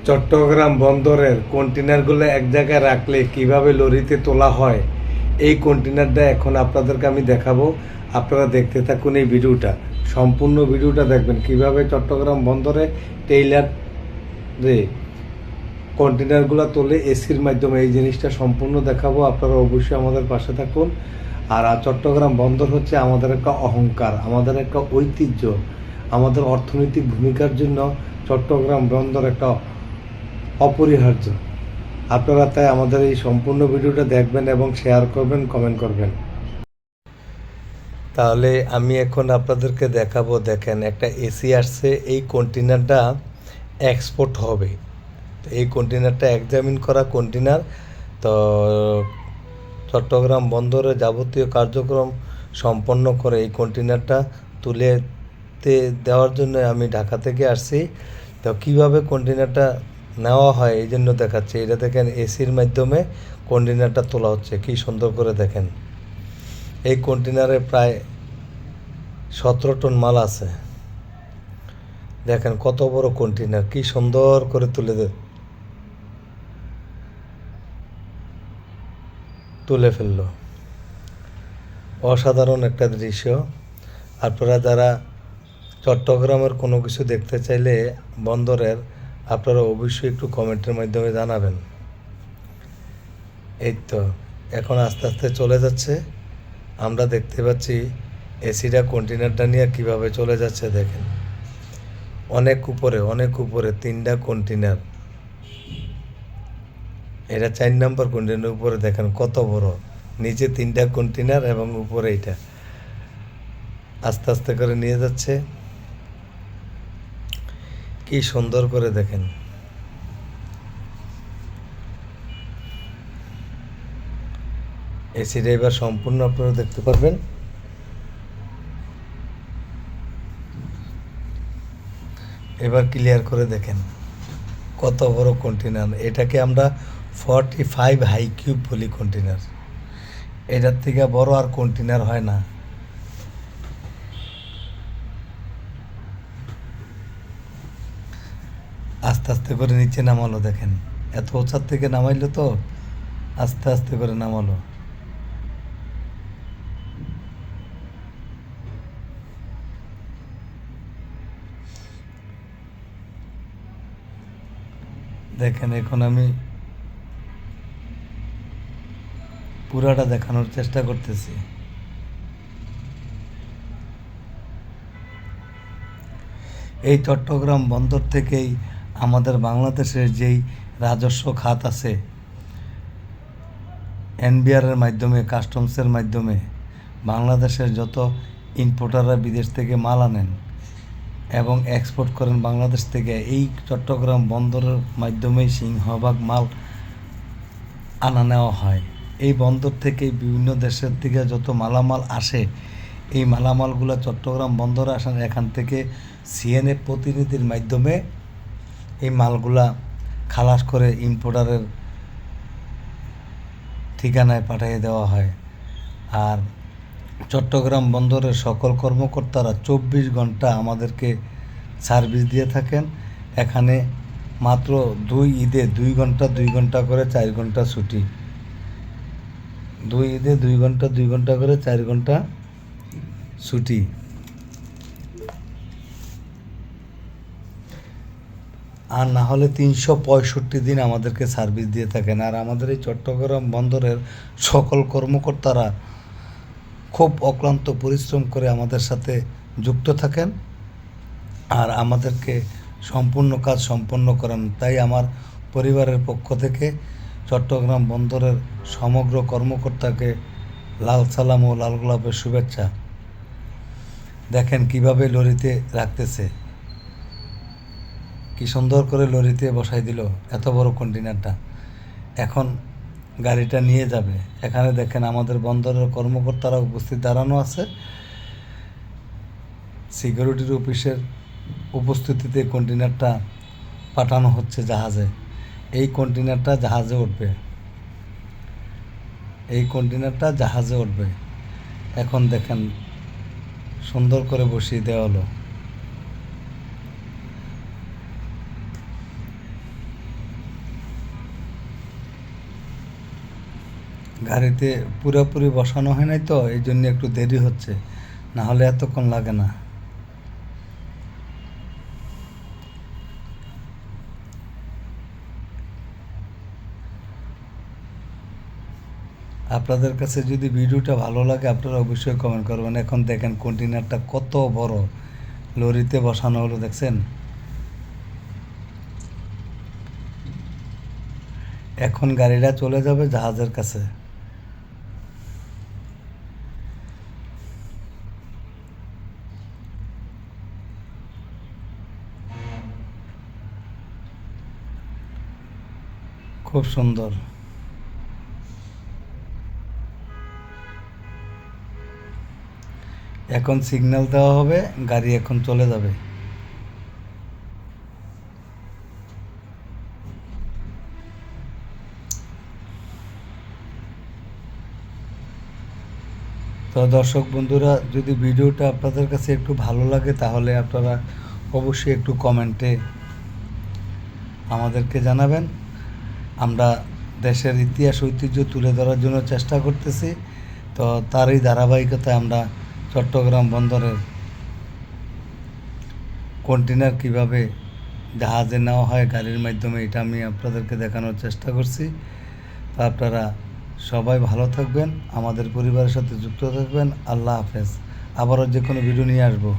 চট্টগ্রাম বন্দরের কন্টেনারগুলো এক জায়গায় রাখলে কিভাবে লরিতে তোলা হয় এই কন্টেনারটা এখন আপনাদেরকে আমি দেখাবো। আপনারা দেখতে থাকুন এই ভিডিওটা, সম্পূর্ণ ভিডিওটা দেখবেন কিভাবে চট্টগ্রাম বন্দরে টেইলার রে কন্টেনারগুলো তোলে এসির মাধ্যমে। এই জিনিসটা সম্পূর্ণ দেখাবো, আপনারা অবশ্যই আমাদের পাশে থাকুন। আর চট্টগ্রাম বন্দর হচ্ছে আমাদের একটা অহংকার, আমাদের একটা ঐতিহ্য, আমাদের অর্থনৈতিক ভূমিকার জন্য চট্টগ্রাম বন্দর একটা অপরিহার্য। আপনারা তাই আমাদের এই সম্পূর্ণ ভিডিওটা দেখবেন এবং শেয়ার করবেন, কমেন্ট করবেন। তাহলে আমি এখন আপনাদেরকে দেখাবো। দেখেন, একটা এসি আসছে, এই কন্টেনারটা এক্সপোর্ট হবে। তো এই কন্টেনারটা এক্সামিন করা কন্টেনার। তো চট্টগ্রাম বন্দরে যাবতীয় কার্যক্রম সম্পন্ন করে এই কন্টেনারটা তুলে দেওয়ার জন্য আমি ঢাকা থেকে আসছি। তো কীভাবে কন্টেনারটা নেওয়া হয় এই জন্য দেখাচ্ছি। এটা দেখেন, এসির মাধ্যমে কন্টেনারটা তোলা হচ্ছে, কি সুন্দর করে দেখেন। এই কন্টেনারে প্রায় 17 টন মাল আছে। দেখেন কত বড় কন্টেনার, কি সুন্দর করে তুলে ফেললো। অসাধারণ একটা দৃশ্য। আপনারা যারা চট্টগ্রামের কোনো কিছু দেখতে চাইলে বন্দরের, আপনারা অবশ্যই একটু কমেন্টের মাধ্যমে জানাবেন। এই তো এখন আস্তে আস্তে চলে যাচ্ছে। আমরা দেখতে পাচ্ছি এসিটা কন্টেনারটা নিয়ে কীভাবে চলে যাচ্ছে। দেখেন অনেক উপরে, অনেক উপরে 3টা কন্টেনার। এটা 4 নম্বর কন্টেনার। উপরে দেখেন কত বড়, নিচে 3টা কন্টেনার এবং উপরে এটা আস্তে আস্তে করে নিয়ে যাচ্ছে। কি সুন্দর করে দেখেন। এসিটা এবার সম্পূর্ণ আপনারা দেখতে পারবেন। এবার ক্লিয়ার করে দেখেন কত বড় কন্টেনার। এটাকে আমরা 45 হাই কিউব বলি কন্টেনার। এটার থেকে বড় আর কন্টেনার হয় না। আস্তে আস্তে করে নিচে নামালো। দেখেন এত উঁচার থেকে নামাইলো, তো আস্তে আস্তে করে নামালো। দেখেন এখন আমি পুরাটা দেখানোর চেষ্টা করতেছি। এই চট্টগ্রাম বন্দর থেকেই আমাদের বাংলাদেশের যেই রাজস্ব খাত আছে, এনবিআরের মাধ্যমে, কাস্টমসের মাধ্যমে বাংলাদেশের যত ইম্পোর্টাররা বিদেশ থেকে মাল আনেন এবং এক্সপোর্ট করেন বাংলাদেশ থেকে, এই চট্টগ্রাম বন্দরের মাধ্যমেই সিংহভাগ মাল আনা নেওয়া হয়। এই বন্দর থেকেই বিভিন্ন দেশের থেকে যত মালামাল আসে, এই মালামালগুলো চট্টগ্রাম বন্দরে আসেন। এখান থেকে সিএনএ প্রতিনিধির মাধ্যমে এই মালগুলা খালাস করে ইম্পোর্টারের ঠিকানায় পাঠিয়ে দেওয়া হয়। আর চট্টগ্রাম বন্দরের সকল কর্মকর্তারা 24 ঘন্টা আমাদেরকে সার্ভিস দিয়ে থাকেন। এখানে মাত্র 2 ঈদে 2 ঘন্টা 2 ঘন্টা করে 4 ঘন্টা ছুটি। 2 ঈদে 2 ঘন্টা 2 ঘন্টা করে 4 ঘন্টা ছুটি। আর না হলে 365 দিন আমাদেরকে সার্ভিস দিয়ে থাকেন। আর আমাদের এই চট্টগ্রাম বন্দরের সকল কর্মকর্তারা খুব অক্লান্ত পরিশ্রম করে আমাদের সাথে যুক্ত থাকেন আর আমাদেরকে সম্পূর্ণ কাজ সম্পন্ন করেন। তাই আমার পরিবারের পক্ষ থেকে চট্টগ্রাম বন্দরের সমগ্র কর্মকর্তাকে লাল সালাম ও লাল গোলাপের শুভেচ্ছা। দেখেন কিভাবে লরিতে রাখতেছে, কি সুন্দর করে লরিতে বসাই দিল এত বড় কন্টেনারটা। এখন গাড়িটা নিয়ে যাবে। এখানে দেখেন আমাদের বন্দরের কর্মকর্তারা উপস্থিত দাঁড়ানো আছে। সিকিউরিটির অফিসের উপস্থিতিতে কন্টেনারটা পাঠানো হচ্ছে জাহাজে। এই কন্টেনারটা জাহাজে উঠবে, এই কন্টেনারটা জাহাজে উঠবে। এখন দেখেন সুন্দর করে বসিয়ে দেওয়া হলো। গাড়িতে পুরোপুরি বসানো হয় নাই তো, এই জন্য একটু দেরি হচ্ছে, না হলে এতক্ষণ লাগে না। আপনাদের কাছে যদি ভিডিওটা ভালো লাগে আপনারা অবশ্যই কমেন্ট করবেন। এখন দেখেন কন্টেনারটা কত বড় লরিতে বসানো হলো, দেখছেন? এখন গাড়িটা চলে যাবে জাহাজের কাছে। খুব সুন্দর। এখন সিগন্যাল দেওয়া হবে, গাড়ি এখন চলে যাবে। তো দর্শক বন্ধুরা, যদি ভিডিওটা আপনাদের কাছে একটু ভালো লাগে তাহলে আপনারা অবশ্যই একটু কমেন্টে আমাদেরকে জানাবেন। আমরা দেশের ইতিহাস ঐতিহ্য তুলে ধরার জন্য চেষ্টা করতেছি। তো তারই ধারাবাহিকতায় আমরা চট্টগ্রাম বন্দরের কন্টেনার কিভাবে জাহাজে নেওয়া হয় গাড়ির মাধ্যমে, এটা আমি আপনাদেরকে দেখানোর চেষ্টা করছি। তো আপনারা সবাই ভালো থাকবেন, আমাদের পরিবারের সাথে যুক্ত থাকবেন। আল্লাহ হাফেজ। আবারও যে কোনো ভিডিও নিয়ে আসবো।